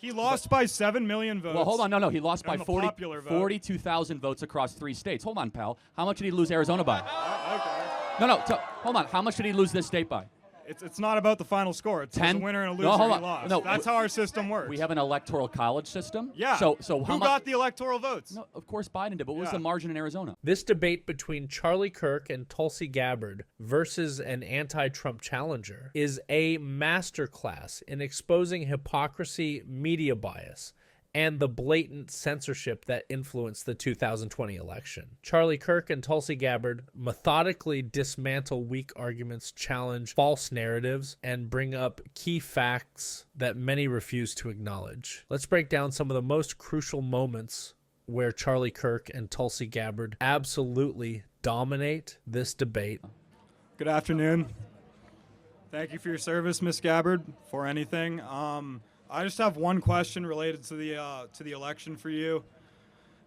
He lost by 7 million votes. Well, hold on. No. He lost by On the popular vote. 42,000 votes across 3 states. Hold on, pal. How much did he lose Arizona by? Okay. No. Hold on. How much did he lose this state by? It's not about the final score. It's 10? a winner and a loser. No, hold He on. lost. No, That's how our system works. We have an electoral college system. Yeah. So who how much? got the electoral votes? No, of course Biden did. But what was Yeah. the margin in Arizona? This debate between Charlie Kirk and Tulsi Gabbard versus an anti-Trump challenger is a masterclass in exposing hypocrisy, media bias, and the blatant censorship that influenced the 2020 election. Charlie Kirk and Tulsi Gabbard methodically dismantle weak arguments, challenge false narratives, and bring up key facts that many refuse to acknowledge. Let's break down some of the most crucial moments where Charlie Kirk and Tulsi Gabbard absolutely dominate this debate. Good afternoon. Thank you for your service, Miss Gabbard, for anything. I just have one question related to the election for you.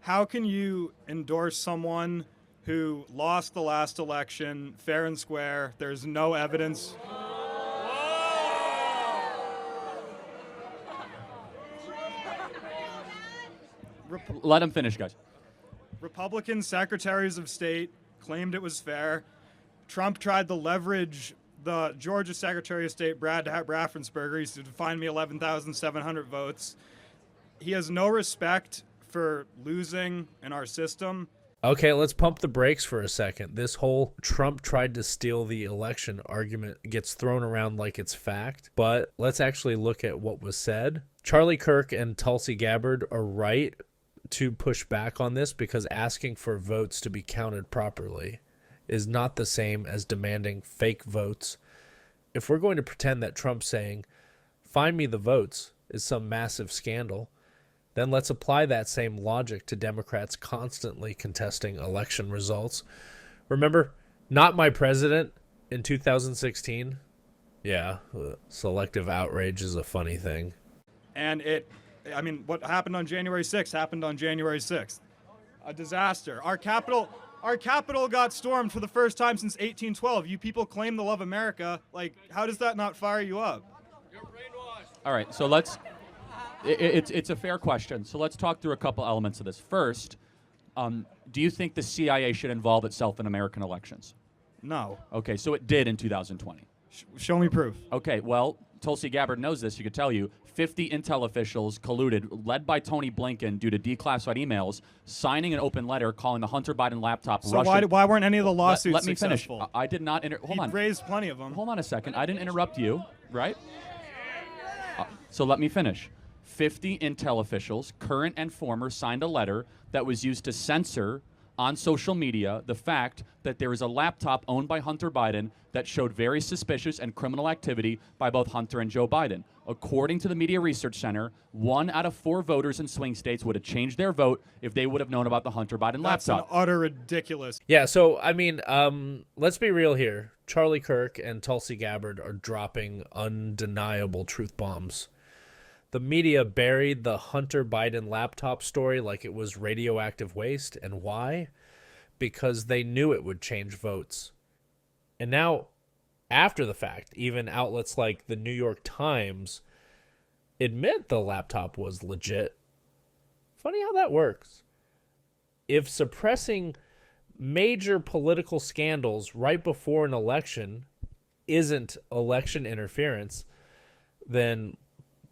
How can you endorse someone who lost the last election fair and square? There's no evidence. Let him finish, guys. Republican secretaries of state claimed it was fair. Trump tried to leverage the Georgia Secretary of State, Brad Raffensperger. He said to find me 11,700 votes. He has no respect for losing in our system. Okay, let's pump the brakes for a second. This whole Trump tried to steal the election argument gets thrown around like it's fact, but let's actually look at what was said. Charlie Kirk and Tulsi Gabbard are right to push back on this because asking for votes to be counted properly is not the same as demanding fake votes. If we're going to pretend that Trump saying, "Find me the votes," is some massive scandal, then let's apply that same logic to Democrats constantly contesting election results. Remember, "Not my president" in 2016? Yeah, selective outrage is a funny thing. And what happened on January 6th happened on January 6th. A disaster. Our capital got stormed for the first time since 1812. You people claim to love America. Like, how does that not fire you up? All right, so it's a fair question. So let's talk through a couple elements of this. First, do you think the CIA should involve itself in American elections? No. Okay, so it did in 2020. Show me proof. Okay, well, Tulsi Gabbard knows this. She could tell you 50 intel officials colluded, led by Tony Blinken, due to declassified emails, signing an open letter calling the Hunter Biden laptop So Russian. why weren't any of the lawsuits Let me finish. successful? I did not. Hold on. He raised plenty of them. Hold on a second. I didn't interrupt you, right? So let me finish. 50 intel officials, current and former, signed a letter that was used to censor on social media the fact that there is a laptop owned by Hunter Biden that showed very suspicious and criminal activity by both Hunter and Joe Biden. According to the Media Research Center, 1 out of 4 voters in swing states would have changed their vote if they would have known about the Hunter Biden That's laptop. an utter ridiculous. Yeah, so, let's be real here. Charlie Kirk and Tulsi Gabbard are dropping undeniable truth bombs. The media buried the Hunter Biden laptop story like it was radioactive waste. And why? Because they knew it would change votes. And now, after the fact, even outlets like the New York Times admit the laptop was legit. Funny how that works. If suppressing major political scandals right before an election isn't election interference, then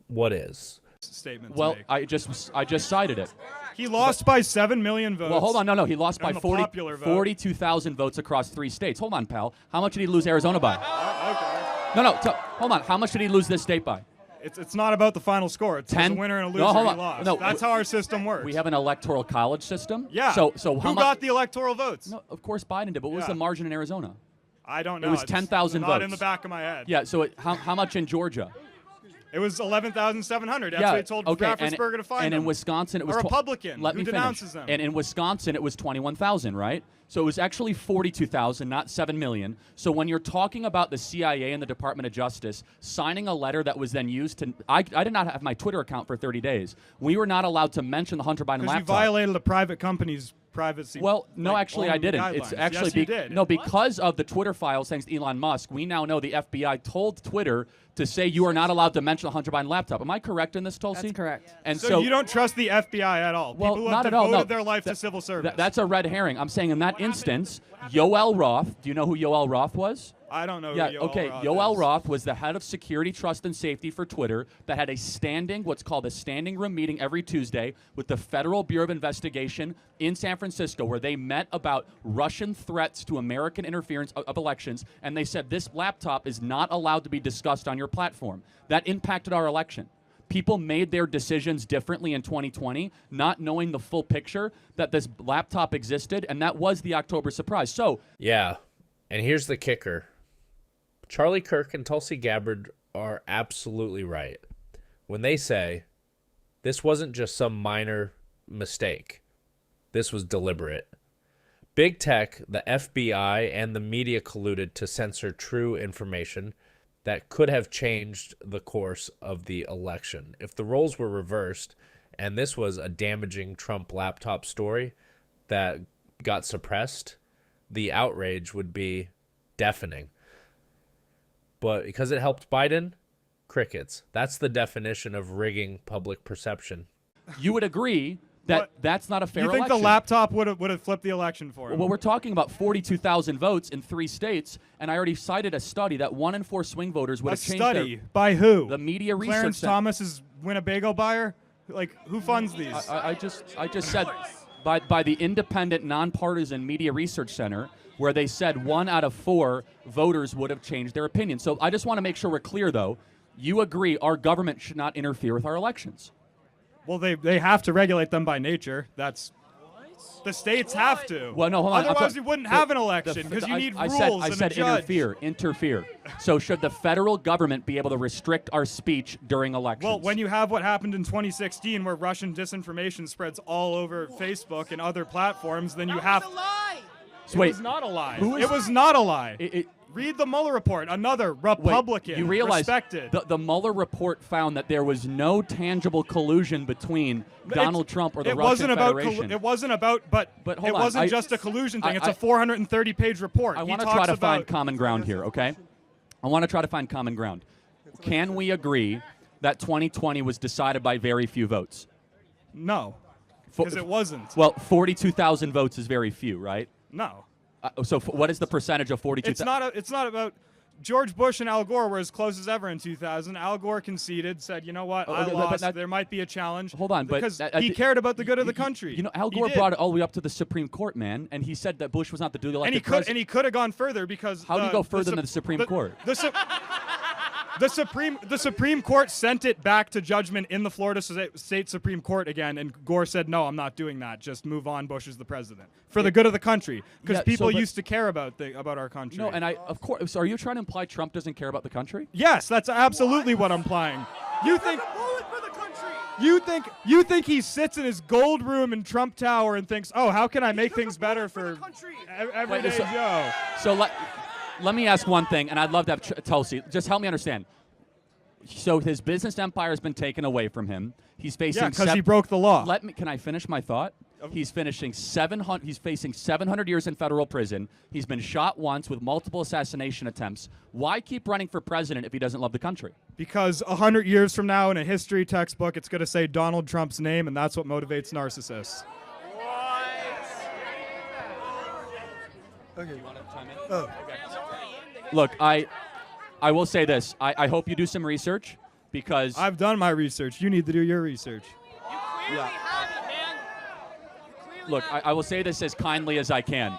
what is? Statement. Well, I just cited it. He lost by 7 million votes. Well, hold on. No. He lost by On the popular vote. 42,000 votes across 3 states. Hold on, pal. How much did he lose Arizona by? Okay. No. Hold on. How much did he lose this state by? It's not about the final score. It's 10? a winner and a loser. No, hold He on. lost. No, That's how our system works. We have an electoral college system. Yeah. So how who much? got the electoral votes? No, of course Biden did. But what was Yeah. the margin in Arizona? I don't know. It was It's 10,000 Not in votes. the back of my head. Yeah. So how much in Georgia? It was 11,700. That's Yeah. what he told Raffensperger to find and him. in Wisconsin, it was a Republican Let who me denounces finish. them. And in Wisconsin, it was 21,000, right? So it was actually 42,000, not 7 million. So when you're talking about the CIA and the Department of Justice signing a letter that was then used to, I did not have my Twitter account for 30 days. We were not allowed to mention the Hunter Biden Because laptop. you violated a private company's privacy. Well, no, actually, I own didn't. guidelines. It's actually yes, you did. no, because of the Twitter files, thanks to Elon Musk, we now know the FBI told Twitter to say you are not allowed to mention the Hunter Biden laptop. Am I correct in this, Tulsi? That's correct. And So you don't trust the FBI at all? Well, People who not have at all. devoted No. their life to civil service. That's a red herring. I'm saying in that instance, Yoel Roth. Do you know who Yoel Roth was? I don't know Yeah, who okay. Roth Yoel is. Roth was the head of security, trust, and safety for Twitter that had what's called a standing room meeting every Tuesday with the Federal Bureau of Investigation in San Francisco, where they met about Russian threats to American interference of elections, and they said this laptop is not allowed to be discussed on your platform. That impacted our election. People made their decisions differently in 2020, not knowing the full picture that this laptop existed, and that was the October surprise. So, Yeah, and here's the kicker. Charlie Kirk and Tulsi Gabbard are absolutely right when they say this wasn't just some minor mistake. This was deliberate. Big tech, the FBI, and the media colluded to censor true information that could have changed the course of the election. If the roles were reversed and this was a damaging Trump laptop story that got suppressed, the outrage would be deafening. But because it helped Biden, crickets. That's the definition of rigging public perception. you would agree that What? that's not a fair You think election. the laptop would have flipped the election for him? Well, we're talking about 42,000 votes in 3 states, and I already cited a study that 1 in 4 swing voters would a have changed study by who? the media research. Clarence center. Thomas's Winnebago buyer? Like, who funds these? I just said by the independent, nonpartisan Media Research Center, where they said 1 out of 4 voters would have changed their opinion. So I just want to make sure we're clear, though. You agree our government should not interfere with our elections. Well, they have to regulate them by nature. That's the states have to. Well, no, hold on. Otherwise, you wouldn't have an election because you need rules I and said a judge. interfere. So should the federal government be able to restrict our speech during elections? Well, when you have what happened in 2016, where Russian disinformation spreads all over Facebook and other platforms, then you have. So It wait, was not a lie. who is- It was not a lie. it- Read the Mueller report. Another wait, Republican, you realize respected. the Mueller report found that there was no tangible collusion between Donald Trump or the Russian Federation. It wasn't about, but But it hold on, wasn't just a collusion thing. It's a 430-page report. I He want to talks try to about, find common ground here, okay? I want to try to find common ground. Can we agree that 2020 was decided by very few votes? No, because it wasn't. Well, 42,000 votes is very few, right? No. What is the percentage of 42,000? It's not about. George Bush and Al Gore were as close as ever in 2000. Al Gore conceded, said, "You know what? I but lost. that- there might be a challenge." Hold on, but because he cared about the good of the country. You know, Al He Gore did. brought it all the way up to the Supreme Court, man, and he said that Bush was not the duly elected president. And he could have gone further because How do you go further than the Supreme Court? The Supreme Court sent it back to judgment in the Florida State Supreme Court again, and Gore said, "No, I'm not doing that. Just move on. Bush is the president for the good of the country." Because Yeah, people but- used to care about our country. No, and of course. So are you trying to imply Trump doesn't care about the country? Yes, that's absolutely what I'm implying. You think he sits in his gold room in Trump Tower and thinks, "Oh, how can I make things better for everyday so- Joe?" So let me ask one thing, and I'd love to have Tulsi. Just help me understand. So his business empire has been taken away from him. He's facing. Yeah, because he broke the law. Can I finish my thought? He's facing 700 years in federal prison. He's been shot once with multiple assassination attempts. Why keep running for president if he doesn't love the country? Because 100 years from now in a history textbook, it's going to say Donald Trump's name, and that's what motivates narcissists. Okay. Look, I will say this. I hope you do some research because I've done my research. You need to do your research. Look, I will say this as kindly as I can.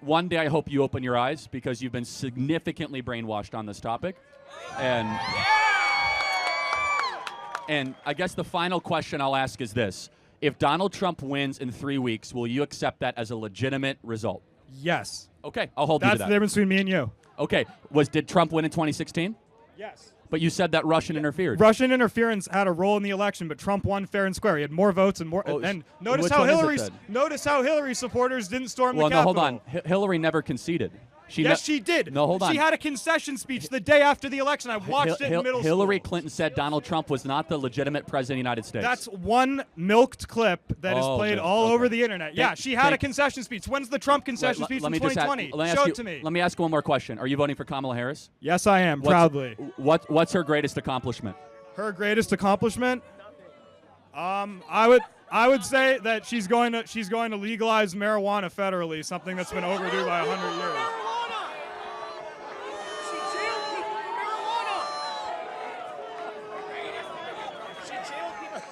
One day I hope you open your eyes because you've been significantly brainwashed on this topic. And I guess the final question I'll ask is this. If Donald Trump wins in 3 weeks, will you accept that as a legitimate result? Yes. Okay, I'll hold you That's to the that. difference between me and you. Okay, did Trump win in 2016? Yes. But you said that Russian interfered. Russian interference had a role in the election, but Trump won fair and square. He had more votes and more. Oh, and which one is it then? notice how Hillary supporters didn't storm Well, the no, Capitol. hold on. Hillary never conceded. Yes, she did. No, hold on. She had a concession speech the day after the election. I watched it in middle school. Hillary Clinton said Donald Trump was not the legitimate president of the United States. That's one milked clip that is played all over the internet. Yeah, she had a concession speech. When's the Trump concession speech in 2020? Show it to me. Let me ask you one more question. Are you voting for Kamala Harris? Yes, I am, proudly. What's her greatest accomplishment? Her greatest accomplishment? I would say that she's going to legalize marijuana federally, something that's been overdue by 100 years.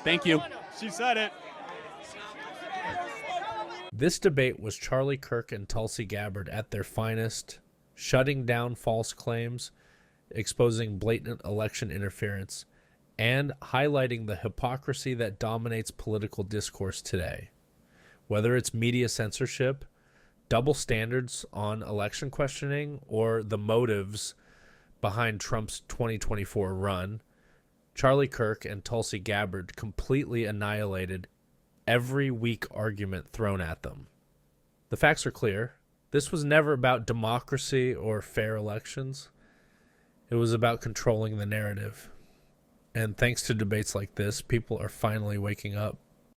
Thank you. She said it. This debate was Charlie Kirk and Tulsi Gabbard at their finest, shutting down false claims, exposing blatant election interference, and highlighting the hypocrisy that dominates political discourse today. Whether it's media censorship, double standards on election questioning, or the motives behind Trump's 2024 run, Charlie Kirk and Tulsi Gabbard completely annihilated every weak argument thrown at them. The facts are clear. This was never about democracy or fair elections. It was about controlling the narrative. And thanks to debates like this, people are finally waking up.